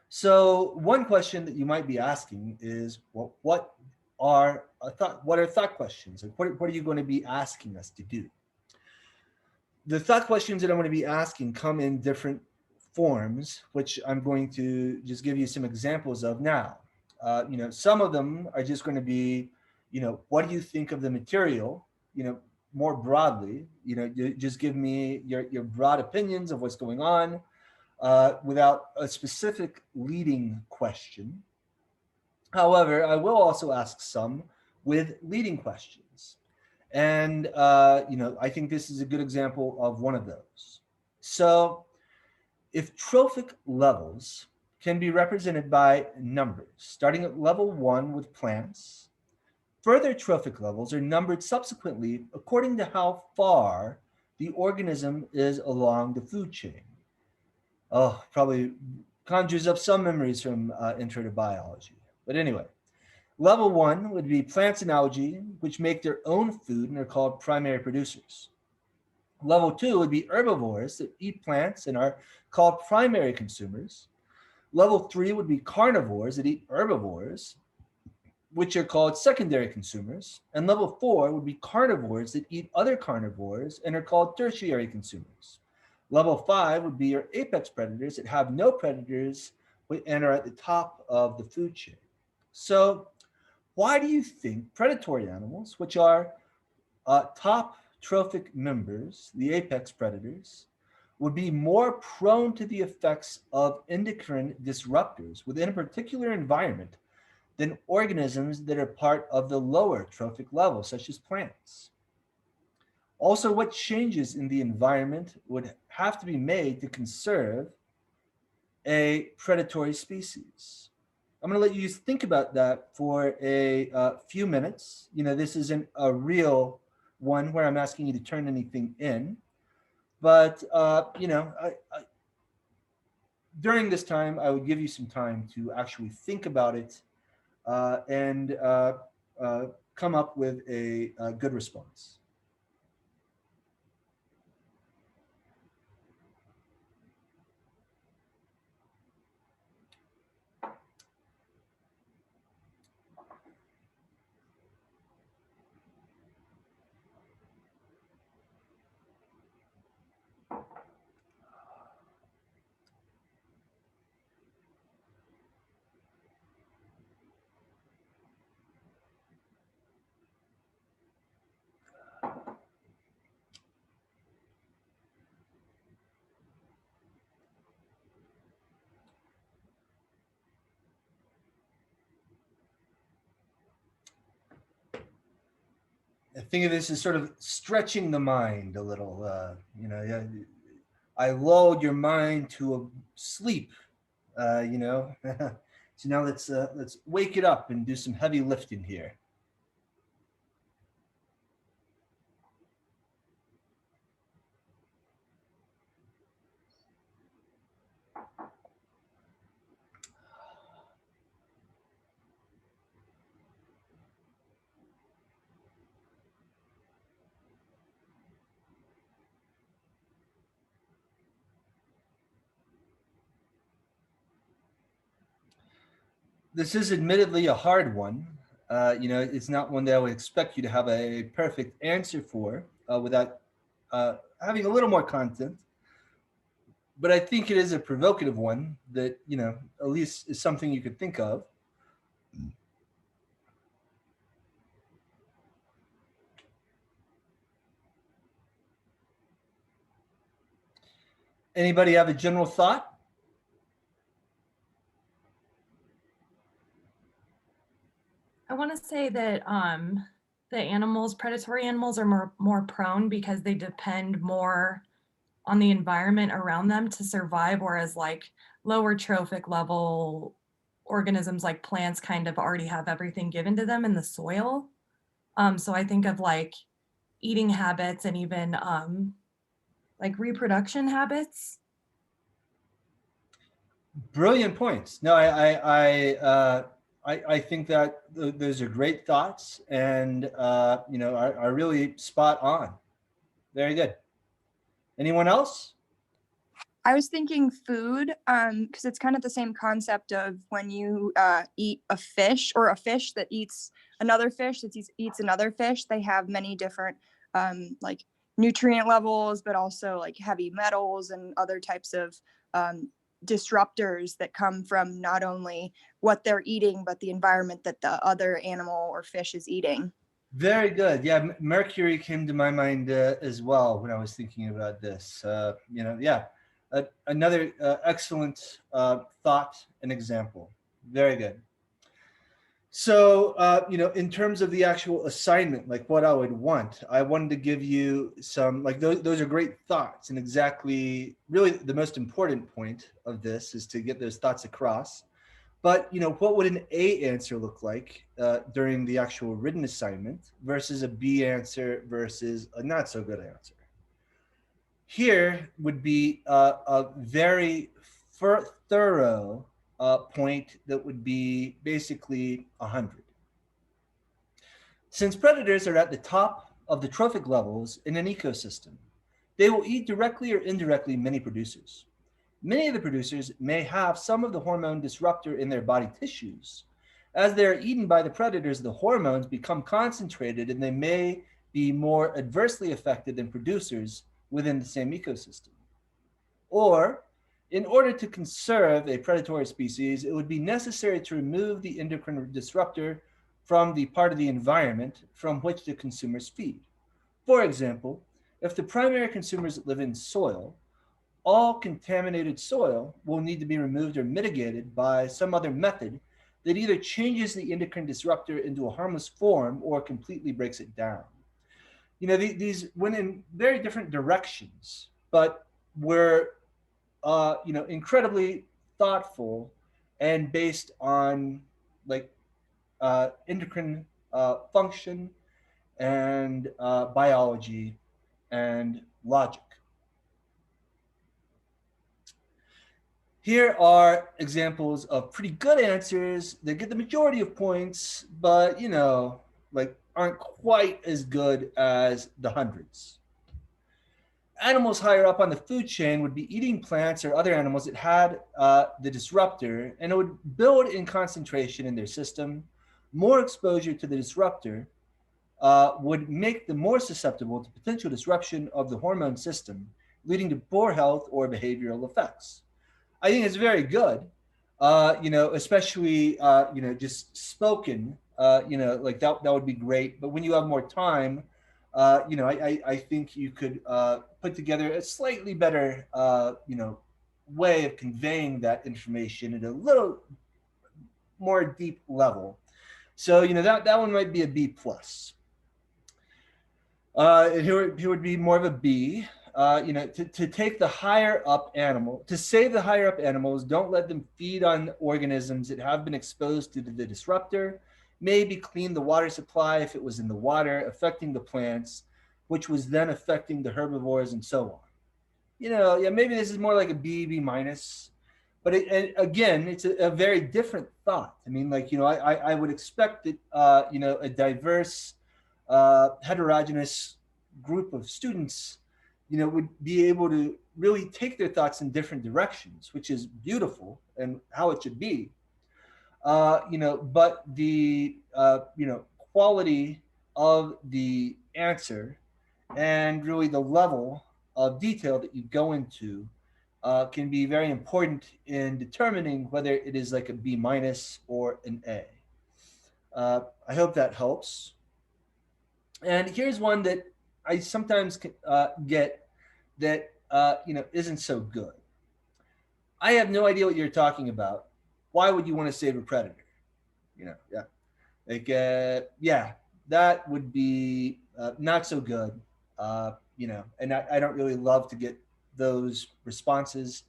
So one question that you might be asking is, well, what are thought questions? Like what are you going to be asking us to do? The thought questions that I'm going to be asking come in different forms, which I'm going to just give you some examples of now. Some of them are just going to be, what do you think of the material? More broadly, you just give me your broad opinions of what's going on without a specific leading question. However, I will also ask some with leading questions. And, I think this is a good example of one of those. So, if trophic levels can be represented by numbers, starting at level 1 with plants, further trophic levels are numbered subsequently according to how far the organism is along the food chain. Oh, probably conjures up some memories from intro to biology. But anyway, level 1 would be plants and algae, which make their own food and are called primary producers. Level 2 would be herbivores that eat plants and are called primary consumers. Level 3 would be carnivores that eat herbivores, which are called secondary consumers. And level 4 would be carnivores that eat other carnivores and are called tertiary consumers. Level 5 would be your apex predators that have no predators and are at the top of the food chain. So, why do you think predatory animals, which are top trophic members, the apex predators, would be more prone to the effects of endocrine disruptors within a particular environment than organisms that are part of the lower trophic level, such as plants? Also, what changes in the environment would have to be made to conserve a predatory species? I'm going to let you think about that for a few minutes. This isn't a real one where I'm asking you to turn anything in, but during this time, I would give you some time to actually think about it and come up with a good response. I think of this as sort of stretching the mind a little. I lulled your mind to a sleep. So now let's wake it up and do some heavy lifting here. This is admittedly a hard one. It's not one that I would expect you to have a perfect answer for without having a little more content. But I think it is a provocative one that, at least is something you could think of. Anybody have a general thought? I want to say that the animals, predatory animals, are more prone because they depend more on the environment around them to survive, whereas like lower trophic level organisms like plants kind of already have everything given to them in the soil. So I think of like eating habits and even like reproduction habits. Brilliant points. No, I think that those are great thoughts, and are really spot on. Very good. Anyone else? I was thinking food, because it's kind of the same concept of when you eat a fish or a fish that eats another fish that eats another fish. They have many different like nutrient levels, but also like heavy metals and other types of disruptors that come from not only what they're eating, but the environment that the other animal or fish is eating. Very good. Yeah, Mercury came to my mind as well when I was thinking about this. Yeah, another excellent thought and example. Very good. So, in terms of the actual assignment, like what I would want, I wanted to give you some, like those are great thoughts, and exactly, really, the most important point of this is to get those thoughts across. But what would an A answer look like during the actual written assignment versus a B answer versus a not so good answer? Here would be a very thorough point that would be basically 100. Since predators are at the top of the trophic levels in an ecosystem, they will eat directly or indirectly many producers. Many of the producers may have some of the hormone disruptor in their body tissues. As they are eaten by the predators, the hormones become concentrated and they may be more adversely affected than producers within the same ecosystem. Or, in order to conserve a predatory species, it would be necessary to remove the endocrine disruptor from the part of the environment from which the consumers feed. For example, if the primary consumers live in soil, all contaminated soil will need to be removed or mitigated by some other method that either changes the endocrine disruptor into a harmless form or completely breaks it down. These went in very different directions, but were, incredibly thoughtful and based on like endocrine function and biology and logic. Here are examples of pretty good answers that get the majority of points, but like aren't quite as good as the hundreds. Animals higher up on the food chain would be eating plants or other animals that had the disruptor, and it would build in concentration in their system. More exposure to the disruptor would make them more susceptible to potential disruption of the hormone system, leading to poor health or behavioral effects. I think it's very good, especially, just spoken, like that would be great. But when you have more time, I think you could put together a slightly better, way of conveying that information at a little more deep level. So, that one might be a B plus. Here would be more of a B. To take the higher up animal, to save the higher up animals, don't let them feed on organisms that have been exposed to the disruptor. Maybe clean the water supply if it was in the water, affecting the plants, which was then affecting the herbivores and so on. Yeah, maybe this is more like a B, B minus. But again, it's a very different thought. I mean, like, I would expect that, a diverse, heterogeneous group of students, would be able to really take their thoughts in different directions, which is beautiful and how it should be. but the quality of the answer and really the level of detail that you go into can be very important in determining whether it is like a B minus or an A. I hope that helps. And here's one that I sometimes get that isn't so good. I have no idea what you're talking about. Why would you want to save a predator? Yeah, like yeah, that would be not so good. And I don't really love to get those responses.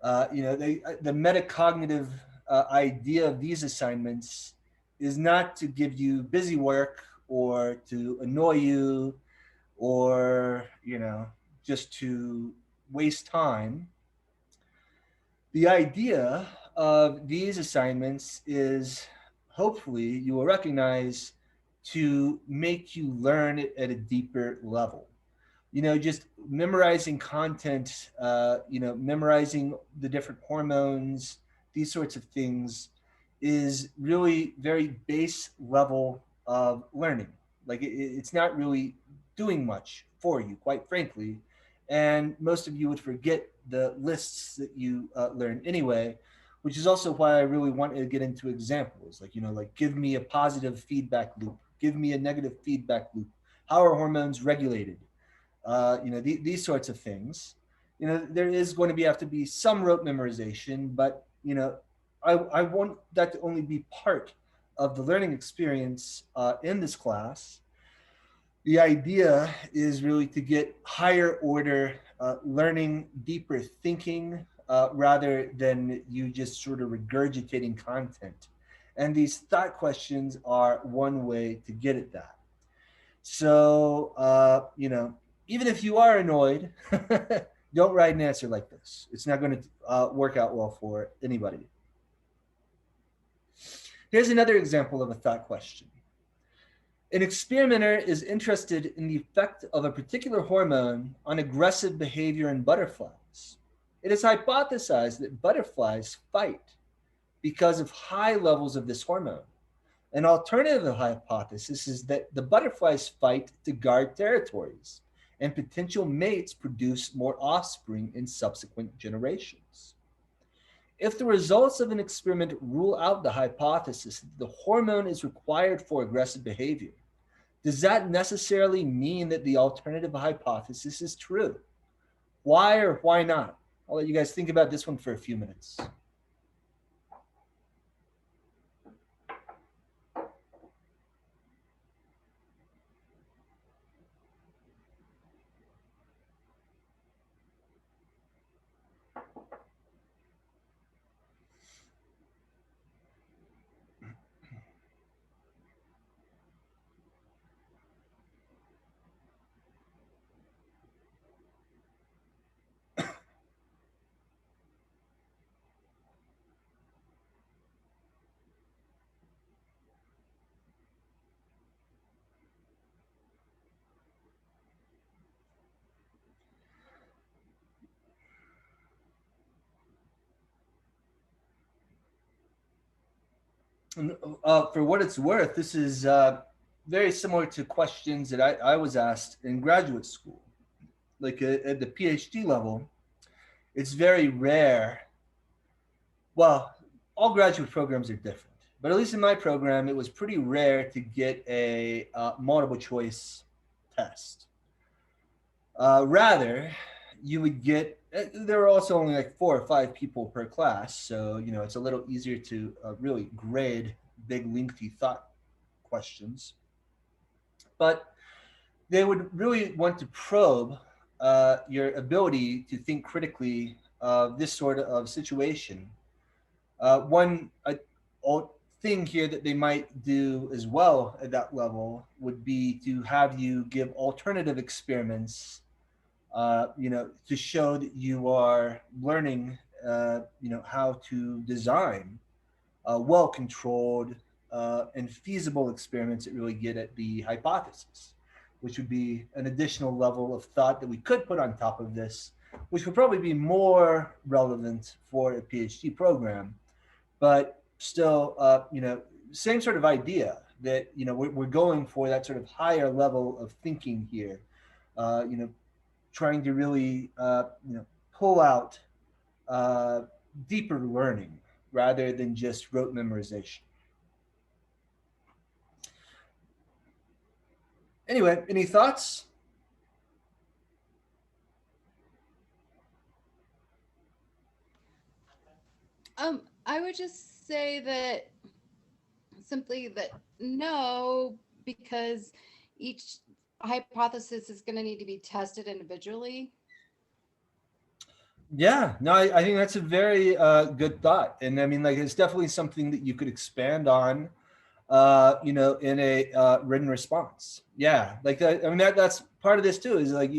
The metacognitive idea of these assignments is not to give you busy work or to annoy you or just to waste time. The idea of these assignments is hopefully you will recognize to make you learn it at a deeper level. Just memorizing content, memorizing the different hormones, these sorts of things is really very base level of learning. Like it's not really doing much for you, quite frankly. And most of you would forget the lists that you learn anyway, which is also why I really want to get into examples. Like give me a positive feedback loop, give me a negative feedback loop. How are hormones regulated? These sorts of things. There is going to have to be some rote memorization, but I want that to only be part of the learning experience in this class. The idea is really to get higher order learning, deeper thinking, rather than you just sort of regurgitating content. And these thought questions are one way to get at that. So, even if you are annoyed, don't write an answer like this. It's not going to work out well for anybody. Here's another example of a thought question. An experimenter is interested in the effect of a particular hormone on aggressive behavior in butterflies. It is hypothesized that butterflies fight because of high levels of this hormone. An alternative hypothesis is that the butterflies fight to guard territories, and potential mates produce more offspring in subsequent generations. If the results of an experiment rule out the hypothesis that the hormone is required for aggressive behavior, does that necessarily mean that the alternative hypothesis is true? Why or why not? I'll let you guys think about this one for a few minutes. For what it's worth, this is very similar to questions that I was asked in graduate school. Like at the PhD level, it's very rare. Well, all graduate programs are different, but at least in my program, it was pretty rare to get a multiple choice test. Rather, you would get, there were also only like 4 or 5 people per class. So, it's a little easier to really grade big, lengthy thought questions. But they would really want to probe your ability to think critically of this sort of situation. One thing here that they might do as well at that level would be to have you give alternative experiments, to show that you are learning, how to design well-controlled and feasible experiments that really get at the hypothesis, which would be an additional level of thought that we could put on top of this, which would probably be more relevant for a PhD program. But still, same sort of idea that, we're going for that sort of higher level of thinking here, trying to really, pull out deeper learning rather than just rote memorization. Anyway, any thoughts? I would just say that simply that no, because each hypothesis is going to need to be tested individually. Yeah, no, I think that's a very good thought. And I mean, like, it's definitely something that you could expand on, in a written response. Yeah, like that. I mean, that's part of this too, is like,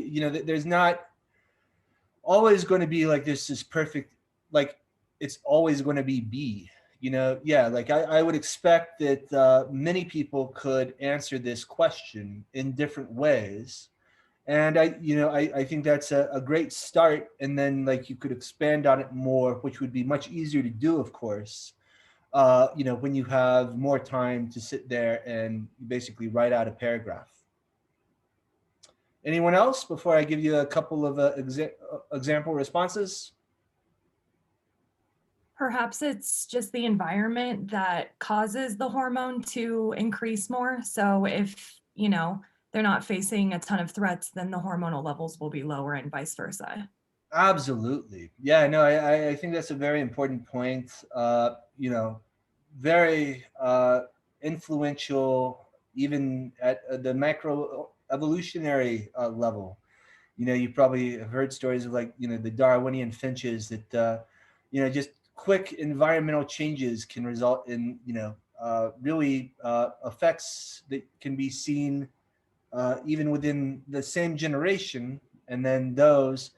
there's not always going to be like this perfect, like, it's always going to be B, yeah, like I would expect that many people could answer this question in different ways. And I think that's a great start. And then like you could expand on it more, which would be much easier to do, of course, when you have more time to sit there and basically write out a paragraph. Anyone else before I give you a couple of example responses? Perhaps it's just the environment that causes the hormone to increase more. So if, they're not facing a ton of threats, then the hormonal levels will be lower and vice versa. Absolutely. Yeah, no, I think that's a very important point. Very influential, even at the macro evolutionary level. You probably have heard stories of like, the Darwinian finches that, just quick environmental changes can result in, really effects that can be seen even within the same generation. And then those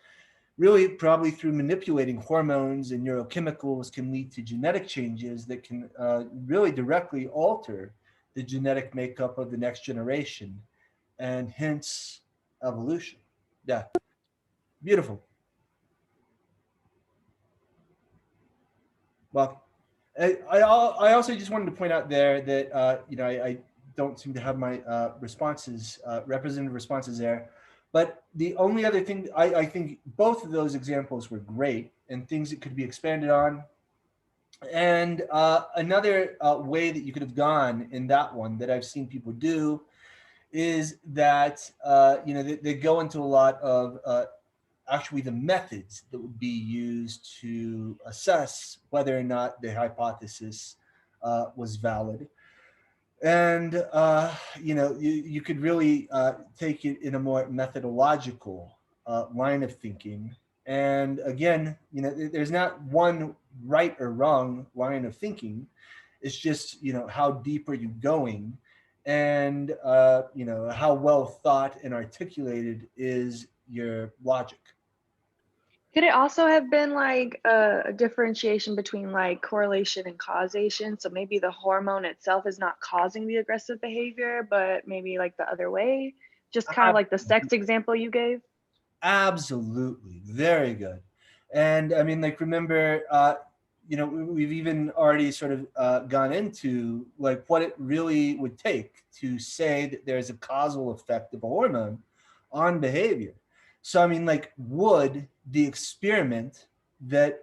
really probably through manipulating hormones and neurochemicals can lead to genetic changes that can really directly alter the genetic makeup of the next generation, and hence evolution. Yeah, beautiful. Well, I also just wanted to point out there that I don't seem to have my responses, representative responses there. But the only other thing, I think both of those examples were great and things that could be expanded on. And another way that you could have gone in that one that I've seen people do is that, they go into a lot of actually the methods that would be used to assess whether or not the hypothesis was valid. And you could really take it in a more methodological line of thinking. And again, there's not one right or wrong line of thinking. It's just, how deep are you going, and how well thought and articulated is your logic. Could it also have been like a differentiation between like correlation and causation? So maybe the hormone itself is not causing the aggressive behavior, but maybe like the other way, just kind of like the sex example you gave. Absolutely. Very good. And I mean, like, remember, we've even already sort of gone into like what it really would take to say that there's a causal effect of a hormone on behavior. So, I mean, like, would the experiment that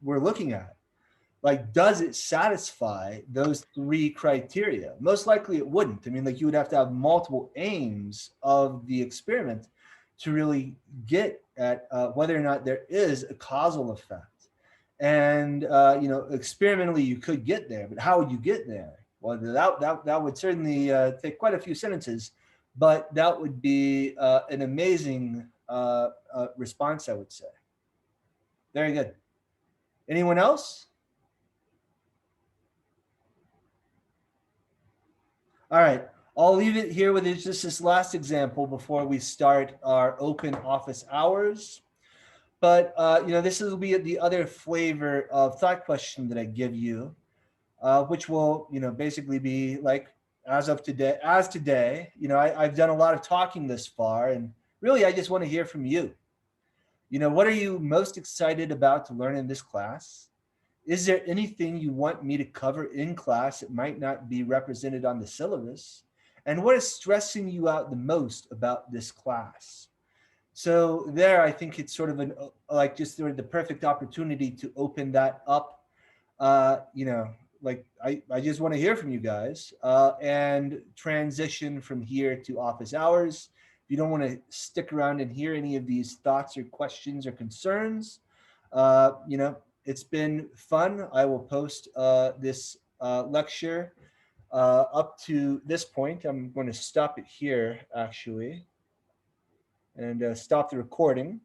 we're looking at, like, does it satisfy those three criteria? Most likely it wouldn't. I mean, like, you would have to have multiple aims of the experiment to really get at whether or not there is a causal effect. And, experimentally you could get there, but how would you get there? Well, that would certainly take quite a few sentences, but that would be an amazing response, I would say. Very good. Anyone else? All right. I'll leave it here with just this last example before we start our open office hours. But, this will be the other flavor of thought question that I give you, which will, basically be like, as today, I've done a lot of talking this far, and really, I just want to hear from you. What are you most excited about to learn in this class? Is there anything you want me to cover in class that might not be represented on the syllabus? And what is stressing you out the most about this class? So there, I think it's sort of an like just sort of the perfect opportunity to open that up. Like I just want to hear from you guys and transition from here to office hours. If you don't want to stick around and hear any of these thoughts or questions or concerns, it's been fun. I will post this lecture up to this point. I'm going to stop it here actually and stop the recording.